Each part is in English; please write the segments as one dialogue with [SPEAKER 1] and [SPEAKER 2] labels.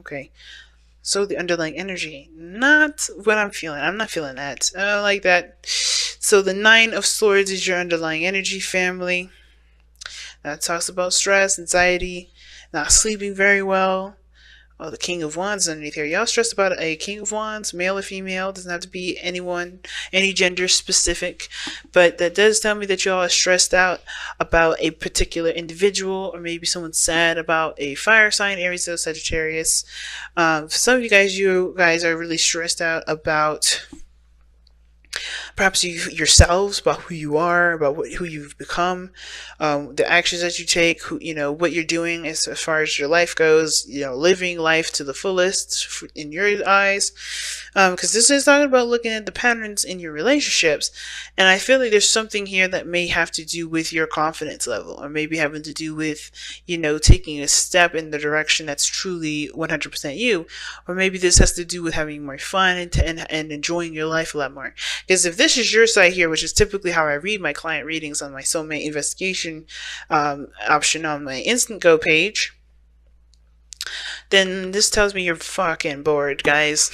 [SPEAKER 1] Okay. So the underlying energy, not what I'm feeling. I'm not feeling that. I don't like that. So the Nine of Swords is your underlying energy, family. That talks about stress, anxiety, not sleeping very well. Oh, the King of Wands underneath here. Y'all stressed about a King of Wands, male or female. Doesn't have to be anyone, any gender specific. But that does tell me that y'all are stressed out about a particular individual, or maybe someone's sad about a fire sign, Aries or Sagittarius. For some of you guys are really stressed out about perhaps yourselves, about who you are, about who you've become, the actions that you take, what you're doing as far as your life goes, living life to the fullest in your eyes. Because this is talking about looking at the patterns in your relationships, and I feel like there's something here that may have to do with your confidence level, or maybe having to do with, taking a step in the direction that's truly 100% you, or maybe this has to do with having more fun and enjoying your life a lot more. Because if this is your side here, which is typically how I read my client readings on my soulmate investigation option on my Instant Go page, then this tells me you're fucking bored, guys.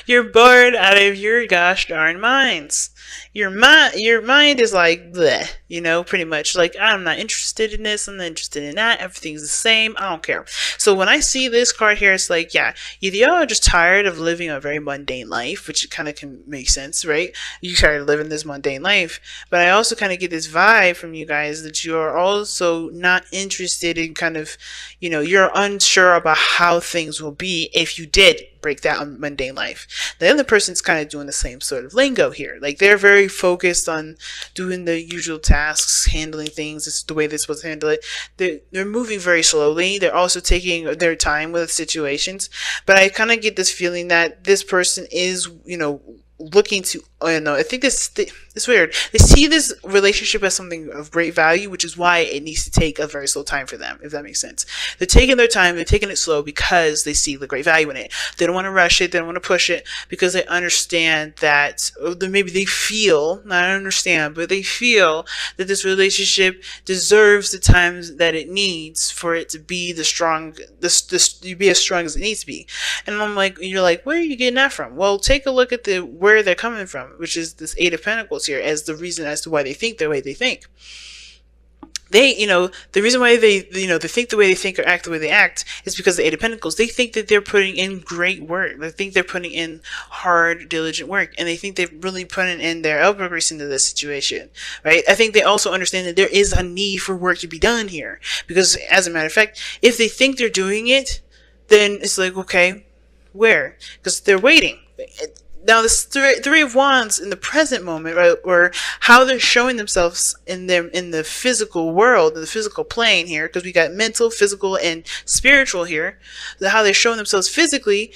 [SPEAKER 1] You're bored out of your gosh darn minds. Your mind is like bleh, pretty much like, I'm not interested in this, I'm not interested in that, everything's the same, I don't care. So when I see this card here, it's like, yeah, either y'all are just tired of living a very mundane life, which kind of can make sense, right? You're tired of living this mundane life, but I also kind of get this vibe from you guys that you're also not interested in kind of, you're unsure about how things will be if you did break that mundane life. The other person's kind of doing the same sort of lingo here. Like, they're very focused on doing the usual tasks, handling things. This is the way they're supposed to handle it. They're moving very slowly. They're also taking their time with situations. But I kind of get this feeling that this person is, looking to, I think it's weird. They see this relationship as something of great value, which is why it needs to take a very slow time for them, if that makes sense. They're taking their time, they're taking it slow because they see the great value in it. They don't want to rush it, they don't want to push it, because they understand that, or maybe they feel, not understand, but they feel that this relationship deserves the time that it needs for it to be be as strong as it needs to be. And I'm like, you're like, where are you getting that from? Well, take a look at where they're coming from, which is this Eight of Pentacles here, as the reason as to why they think the way they think. They, the reason why they think the way they think or act the way they act is because the Eight of Pentacles, they think that they're putting in great work. They think they're putting in hard, diligent work, and they think they're really putting in their elbow grease into this situation, right? I think they also understand that there is a need for work to be done here, because as a matter of fact, if they think they're doing it, then it's like, okay, where? Because they're waiting. Now, this three of Wands in the present moment, right, or how they're showing themselves in the physical world, in the physical plane here, because we got mental, physical, and spiritual here. How they're showing themselves physically,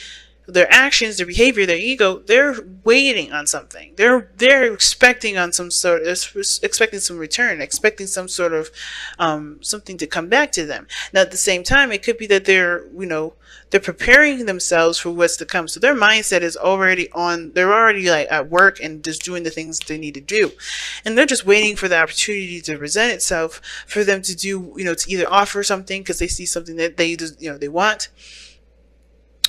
[SPEAKER 1] their actions, their behavior, their ego, they're waiting on something. They're expecting on expecting some return, expecting some sort of something to come back to them. Now, at the same time, it could be that they're preparing themselves for what's to come. So their mindset is already on. They're already like at work and just doing the things they need to do, and they're just waiting for the opportunity to present itself for them to do, to either offer something because they see something that they they want.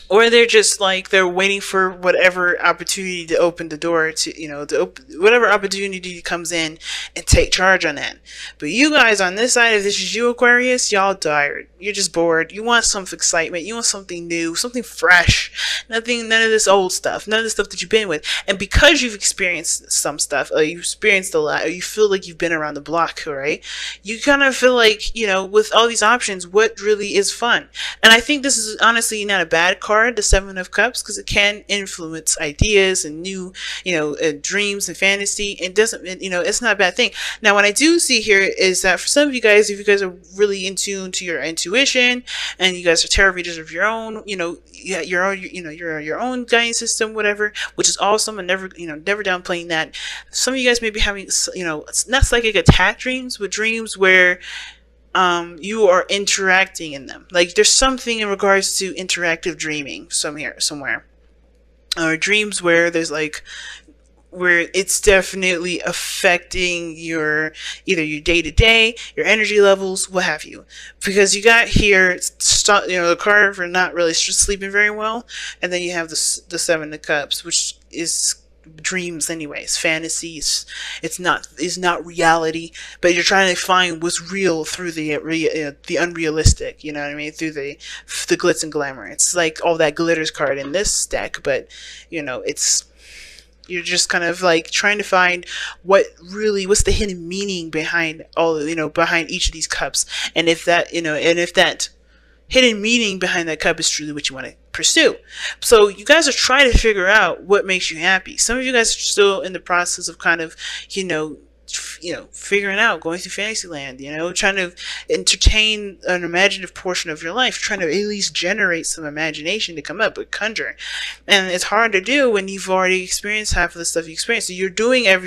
[SPEAKER 1] Or they're just like, they're waiting for whatever opportunity to open the door to, whatever opportunity comes in and take charge on that. But you guys on this side, if this is you, Aquarius, y'all tired. You're just bored. You want some excitement. You want something new, something fresh. None of this old stuff. None of the stuff that you've been with. And because you've experienced some stuff, or you've experienced a lot, or you feel like you've been around the block, right? You kind of feel like, with all these options, what really is fun? And I think this is honestly not a bad card, the Seven of Cups, because it can influence ideas and new, dreams and fantasy. It doesn't, it's not a bad thing. Now, what I do see here is that for some of you guys, if you guys are really in tune to your intuition and you guys are tarot readers of your own, your own guidance system, whatever, which is awesome, and never downplaying that. Some of you guys may be having, it's not psychic attack dreams, but dreams where you are interacting in them. Like, there's something in regards to interactive dreaming somewhere, or dreams where there's like, where it's definitely affecting your either your day to day, your energy levels, what have you. Because you got here, the card for not really sleeping very well, and then you have the Seven of Cups, which is dreams anyways, fantasies. It's not reality, but you're trying to find what's real through the unrealistic, you know what I mean, through the glitz and glamour. It's like all that glitters card in this deck, but it's you're just kind of like trying to find what's the hidden meaning behind behind each of these cups, and if that hidden meaning behind that cup is truly what you want to pursue. So you guys are trying to figure out what makes you happy. Some of you guys are still in the process of kind of, figuring out, going through Fantasyland, trying to entertain an imaginative portion of your life, trying to at least generate some imagination to come up with, conjure. And it's hard to do when you've already experienced half of the stuff you experienced. So you're doing all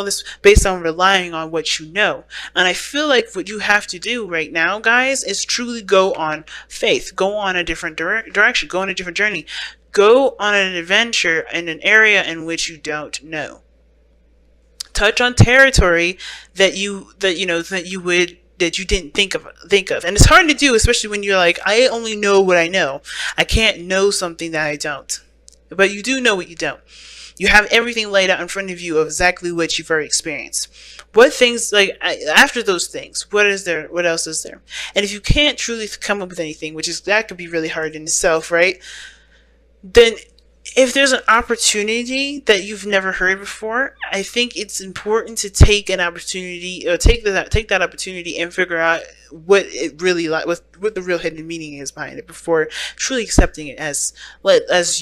[SPEAKER 1] this based on relying on what you know. And I feel like what you have to do right now, guys, is truly go on faith, go on a different direction, go on a different journey, go on an adventure in an area in which you don't know. Touch on territory that you didn't think of. And it's hard to do, especially when you're like, I only know what I know. I can't know something that I don't. But you do know what you don't. You have everything laid out in front of you of exactly what you've already experienced. What things, like, after those things, what is there? What else is there? And if you can't truly come up with anything, that could be really hard in itself, right? Then if there's an opportunity that you've never heard before, I think it's important to take an opportunity, or take that opportunity and figure out what it really what the real hidden meaning is behind it before truly accepting it as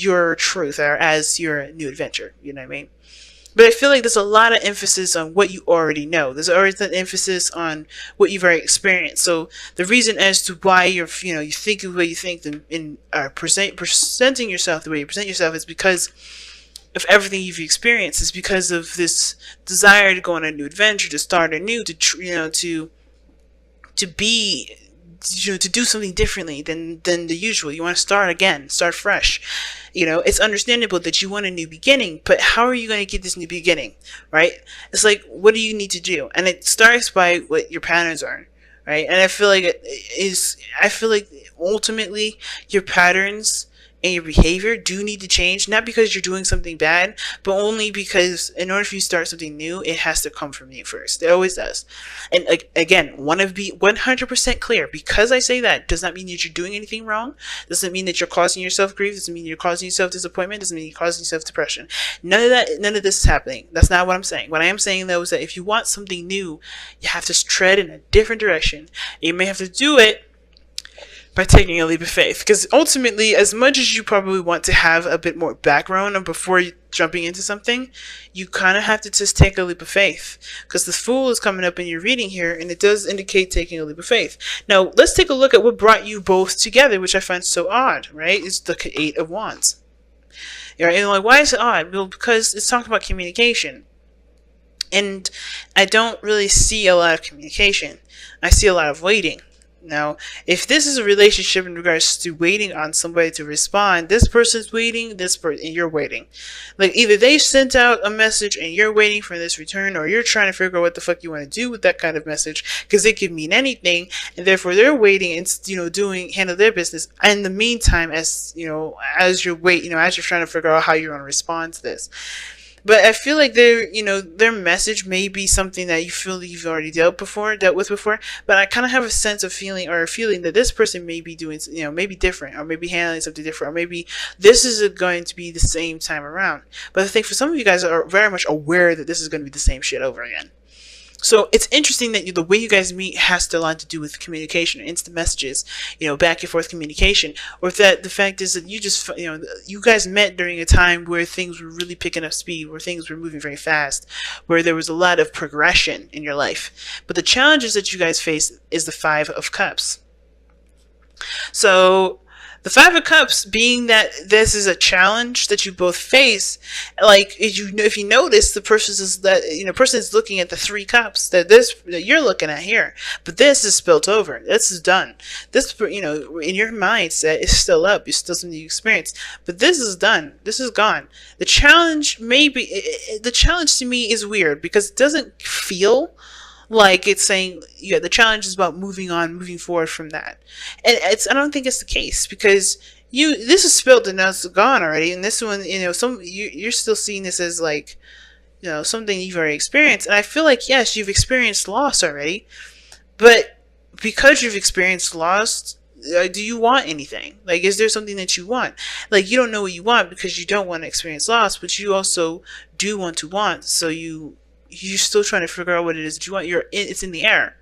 [SPEAKER 1] your truth or as your new adventure. You know what I mean? But I feel like there's a lot of emphasis on what you already know. There's always an emphasis on what you've already experienced. So the reason as to why you think the way you think and presenting yourself the way you present yourself is because of everything you've experienced. It's because of this desire to go on a new adventure, to start anew, to do something differently than the usual. You want to start again, start fresh. It's understandable that you want a new beginning, but how are you going to get this new beginning, right? It's like, what do you need to do? And it starts by what your patterns are, right? And I feel like ultimately your patterns and your behavior do need to change, not because you're doing something bad, but only because in order for you to start something new, it has to come from you first. It always does. And again, want to be 100% clear. Because I say that does not mean that you're doing anything wrong. Doesn't mean that you're causing yourself grief. Doesn't mean you're causing yourself disappointment. Doesn't mean you're causing yourself depression. None of this is happening. That's not what I'm saying. What I am saying, though, is that if you want something new, you have to tread in a different direction. You may have to do it by taking a leap of faith, because ultimately, as much as you probably want to have a bit more background before jumping into something, you kind of have to just take a leap of faith, because the Fool is coming up in your reading here, and it does indicate taking a leap of faith. Now, let's take a look at what brought you both together, which I find so odd, right? It's the Eight of Wands. And like, why is it odd? Well, because it's talking about communication, and I don't really see a lot of communication. I see a lot of waiting. Now, if this is a relationship in regards to waiting on somebody to respond, this person's waiting, and you're waiting. Like, either they sent out a message and you're waiting for this return, or you're trying to figure out what the fuck you want to do with that kind of message, because it could mean anything, and therefore they're waiting and handle their business. And in the meantime, as you're trying to figure out how you're going to respond to this. But I feel like their message may be something that you feel that you've already dealt with before. But I kind of have a sense of feeling that this person may be doing, maybe different, or maybe handling something different, or maybe this is going to be the same time around. But I think for some of you guys are very much aware that this is going to be the same shit over again. So it's interesting that the way you guys meet has a lot to do with communication, instant messages, back and forth communication, or that the fact is that you guys met during a time where things were really picking up speed, where things were moving very fast, where there was a lot of progression in your life. But the challenges that you guys face is the Five of Cups. So The Five of Cups being that this is a challenge that you both face, like if you notice, the person is person is looking at the Three Cups that you're looking at here, but this is spilt over. This is done. This in your mindset is still up. It's still something you experience, but this is done. This is gone. The challenge the challenge to me is weird because it doesn't feel like it's saying, yeah, the challenge is about moving on, moving forward from that. And I don't think it's the case because this is spilled and now it's gone already. And this one, you're still seeing this as like, something you've already experienced. And I feel like, yes, you've experienced loss already, but because you've experienced loss, do you want anything? Like, is there something that you want? Like, you don't know what you want because you don't want to experience loss, but you also do want to want. So you're still trying to figure out what it is that you want. It's in the air.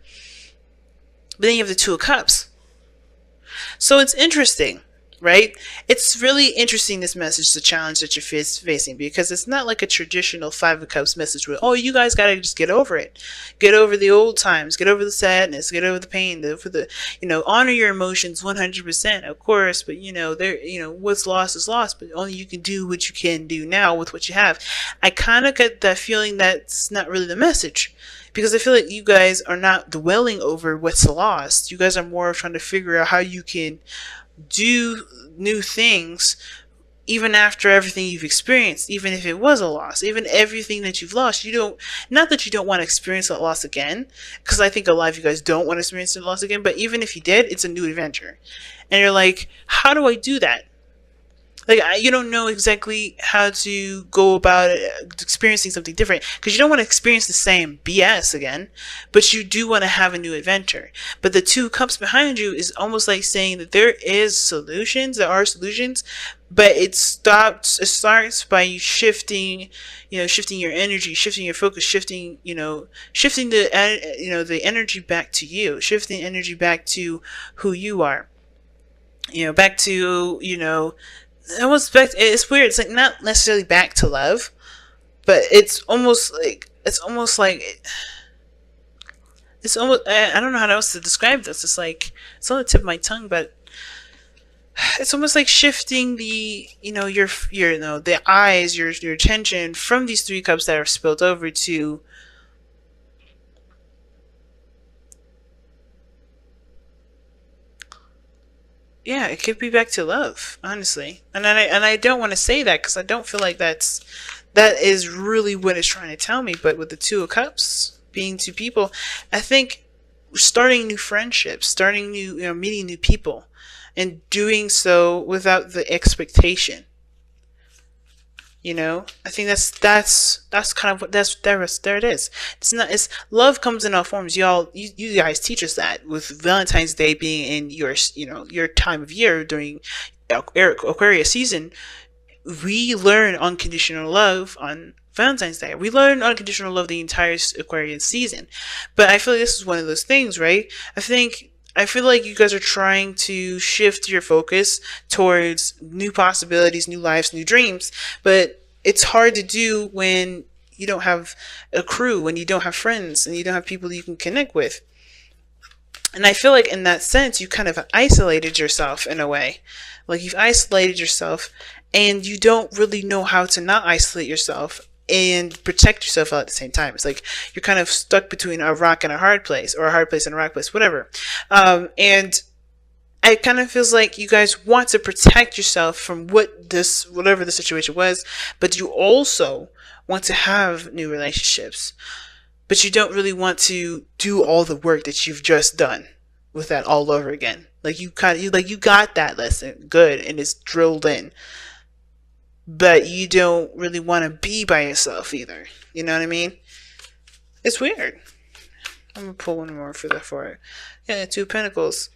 [SPEAKER 1] But then you have the Two of Cups. So it's interesting, right? It's really interesting, this message, the challenge that you're facing, because it's not like a traditional Five of Cups message where, oh, you guys got to just get over it. Get over the old times. Get over the sadness. Get over the pain. Honor your emotions 100%, of course, but, what's lost is lost, but only you can do what you can do now with what you have. I kind of get that feeling that's not really the message. Because I feel like you guys are not dwelling over what's lost. You guys are more trying to figure out how you can do new things even after everything you've experienced, even if it was a loss, even everything that you've lost. Not that you don't want to experience that loss again, because I think a lot of you guys don't want to experience the loss again, but even if you did, it's a new adventure. And you're like, how do I do that? Like, you don't know exactly how to go about experiencing something different because you don't want to experience the same BS again, but you do want to have a new adventure. But the Two Cups behind you is almost like saying that there are solutions, but it starts by you shifting your energy, shifting your focus, shifting the energy back to you, shifting energy back to who you are, back to, it's weird. It's like not necessarily back to love, but it's almost like I don't know how else to describe this. It's like it's on the tip of my tongue, but it's almost like shifting the the eyes, your attention from these Three Cups that are spilled over to yeah, it could be back to love, honestly. And I don't want to say that because I don't feel like that is really what it's trying to tell me. But with the Two of Cups being two people, I think starting new friendships, meeting new people, and doing so without the expectation. I think that's kind of what there it is. It's love comes in all forms. You guys teach us that with Valentine's Day being in your time of year during Aquarius season. We learn unconditional love on Valentine's Day. We learn unconditional love the entire Aquarius season. But I feel like this is one of those things, right? I feel like you guys are trying to shift your focus towards new possibilities, new lives, new dreams, but it's hard to do when you don't have a crew, when you don't have friends, and you don't have people you can connect with. And I feel like in that sense, you kind of isolated yourself in a way. Like you've isolated yourself and you don't really know how to not isolate yourself and protect yourself at the same time. It's like you're kind of stuck between a rock and a hard place, or a hard place and a rock place, whatever. And it kind of feels like you guys want to protect yourself from whatever the situation was, but you also want to have new relationships, but you don't really want to do all the work that you've just done with that all over again. Like you got that lesson good and it's drilled in, but you don't really want to be by yourself either. You know what I mean? It's weird. I'm gonna pull one more for it. Yeah, Two of Pentacles.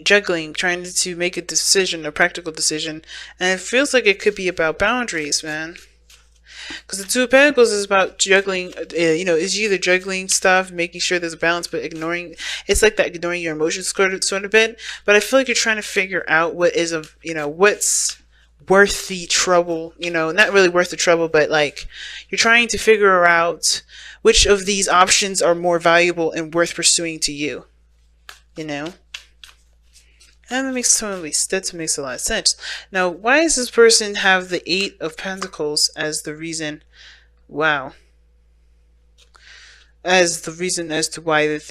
[SPEAKER 1] Juggling, trying to make a decision, a practical decision, and it feels like it could be about boundaries, man. Because the Two of Pentacles is about juggling, is either juggling stuff, making sure there's a balance, but it's like that, ignoring your emotions sort of bit. But I feel like you're trying to figure out what's worth the trouble, not really worth the trouble, but like you're trying to figure out which of these options are more valuable and worth pursuing to you, And that makes a lot of sense. Now, why does this person have the Eight of Pentacles as the reason? Wow, as the reason as to why that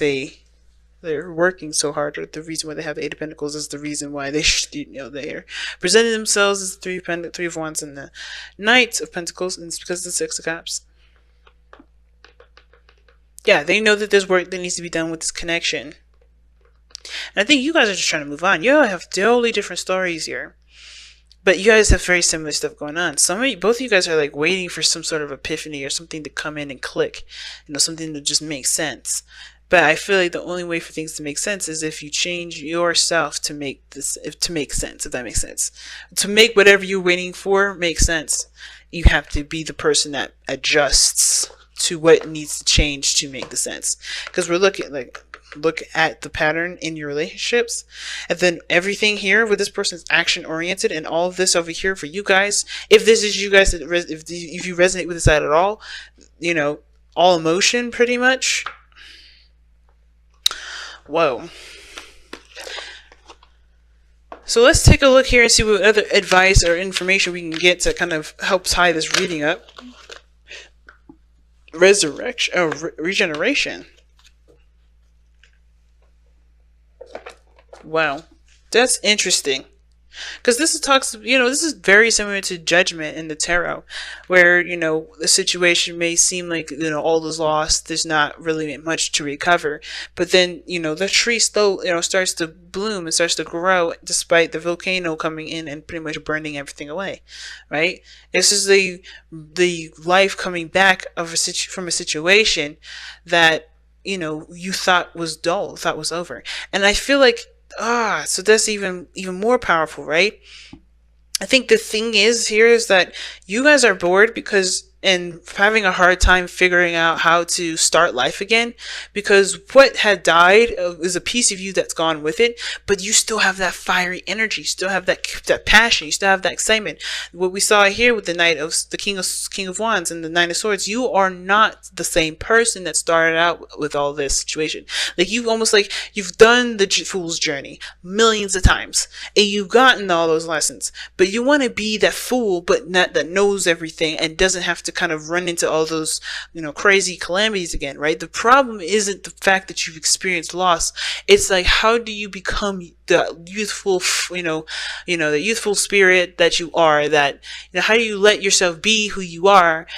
[SPEAKER 1] they're working so hard, or the reason why they have the Eight of Pentacles is the reason why they they're presenting themselves as the Three of Wands and the Knight of Pentacles, and it's because of the Six of Cups. Yeah, they know that there's work that needs to be done with this connection. And I think you guys are just trying to move on. You all have totally different stories here. But you guys have very similar stuff going on. Both of you guys are like waiting for some sort of epiphany or something to come in and click. Something to just make sense. But I feel like the only way for things to make sense is if you change yourself to make sense, if that makes sense. To make whatever you're waiting for make sense, you have to be the person that adjusts to what needs to change to make the sense. Because look at the pattern in your relationships, and then everything here with this person is action oriented, and all of this over here for you guys, if this is you guys, if you resonate with this at all, all emotion pretty much. Whoa. So let's take a look here and see what other advice or information we can get to kind of help tie this reading up. Regeneration. Wow, that's interesting. Because this is very similar to Judgment in the tarot, where, the situation may seem like, all is lost, there's not really much to recover. But then, the tree still, starts to bloom and starts to grow despite the volcano coming in and pretty much burning everything away, right? This is the life coming back from a situation that, you thought was dull, thought was over. And I feel like, so that's even more powerful, right? I think the thing is that you guys are bored and having a hard time figuring out how to start life again, because what had died is a piece of you that's gone with it, but you still have that fiery energy, you still have that passion, you still have that excitement. What we saw here with the King of Wands and the Nine of Swords, you are not the same person that started out with all this situation. Like, you've done the fool's journey millions of times, and you've gotten all those lessons, but you want to be that fool, but not that knows everything and doesn't have to kind of run into all those, crazy calamities again, right? The problem isn't the fact that you've experienced loss. It's like, how do you become the youthful, the youthful spirit that you are, that, how do you let yourself be who you are,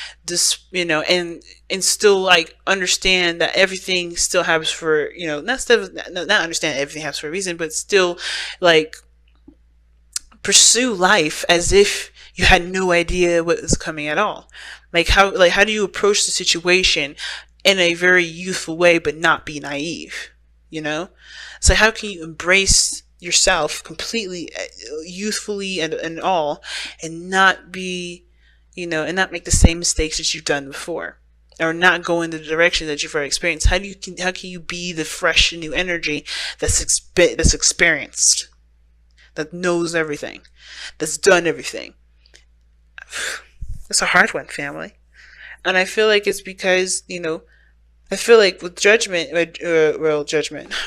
[SPEAKER 1] and still like understand that everything still happens for, not understand everything happens for a reason, but still like pursue life as if you had no idea what was coming at all. How do you approach the situation in a very youthful way, but not be naive? So how can you embrace yourself completely, youthfully and all, and not be, and not make the same mistakes that you've done before, or not go in the direction that you've already experienced? How can you be the fresh new energy that's experienced, that knows everything, that's done everything? It's a hard one, family. And I feel like it's because, I feel like with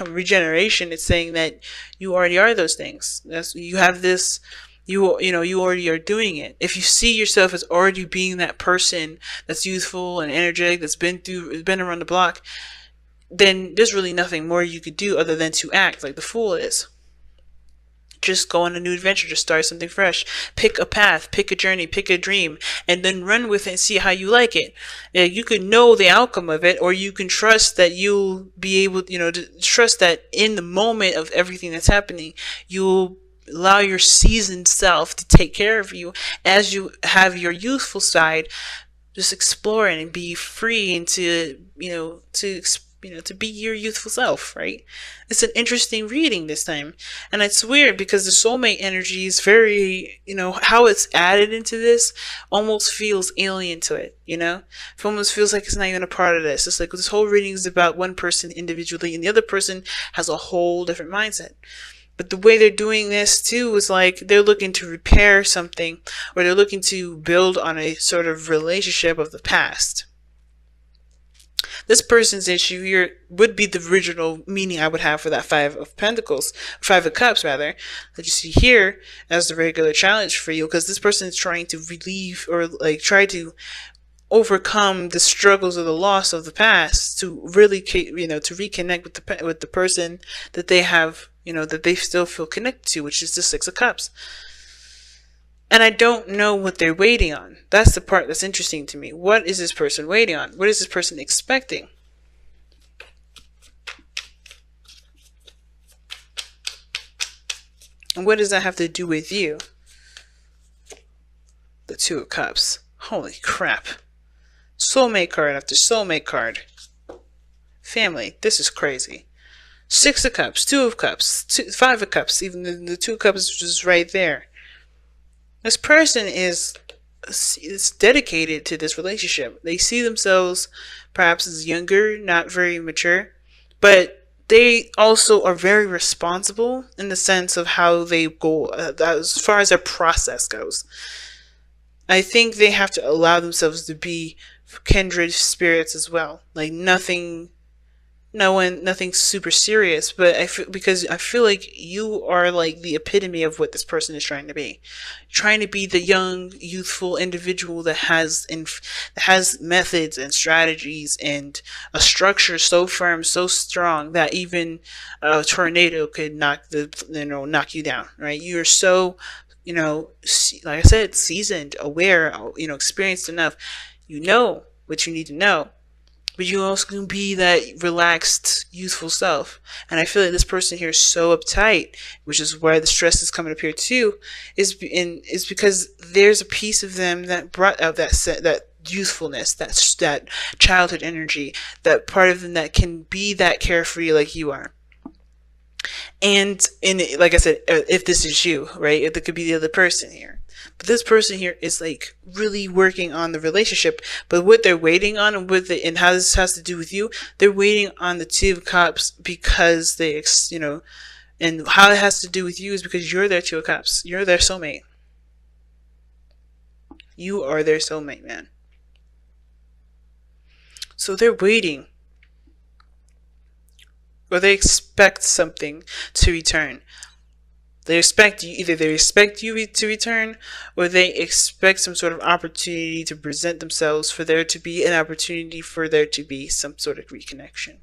[SPEAKER 1] regeneration, it's saying that you already are those things. You have this, you already are doing it. If you see yourself as already being that person that's youthful and energetic, that's been around the block, then there's really nothing more you could do other than to act like the fool is. Just go on a new adventure, just start something fresh. Pick a path, pick a journey, pick a dream, and then run with it and see how you like it. You can know the outcome of it, or you can trust that you'll be able, to trust that in the moment of everything that's happening, you'll allow your seasoned self to take care of you as you have your youthful side just exploring and be free and to be your youthful self, right? It's an interesting reading this time. And it's weird because the soulmate energy is very, how it's added into this almost feels alien to it, It almost feels like it's not even a part of this. It's like this whole reading is about one person individually, and the other person has a whole different mindset. But the way they're doing this too is like they're looking to repair something, or they're looking to build on a sort of relationship of the past. This person's issue here would be the original meaning I would have for that Five of Pentacles, Five of Cups rather, that you see here as the regular challenge for you, because this person is trying to relieve or like try to overcome the struggles or the loss of the past to really, you know, to reconnect with the person that they have, you know, that they still feel connected to, which is the Six of Cups. And I don't know what they're waiting on. That's the part that's interesting to me. What is this person waiting on? What is this person expecting? And what does that have to do with you? The Two of Cups. Holy crap. Soulmate card after soulmate card. Family, this is crazy. Six of Cups, Two of Cups, Five of Cups, even the Two of Cups is just right there. This person is dedicated to this relationship. They see themselves perhaps as younger, not very mature, but they also are very responsible in the sense of how they go, as far as their process goes. I think they have to allow themselves to be kindred spirits as well. Like nothing super serious, but because I feel like you are like the epitome of what this person is trying to be. Trying to be the young, youthful individual that has methods and strategies and a structure so firm, so strong that even a tornado could knock you down, right? You're so, you know, like I said, seasoned, aware, you know, experienced enough. You know what you need to know, but you also can be that relaxed, youthful self. And I feel like this person here is so uptight, which is why the stress is coming up here too, is because there's a piece of them that brought out that youthfulness, that childhood energy, that part of them that can be that carefree like you are. And like I said, if this is you, right, it could be the other person here. But this person here is like really working on the relationship. But what they're waiting on, and how this has to do with you, they're waiting on the Two of Cups because they, you know, and how it has to do with you is because you're their Two of Cups. You're their soulmate. You are their soulmate, man. So they're waiting. Or they expect something to return. They expect you, either they expect you to return, or they expect some sort of opportunity to present themselves for there to be an opportunity for there to be some sort of reconnection.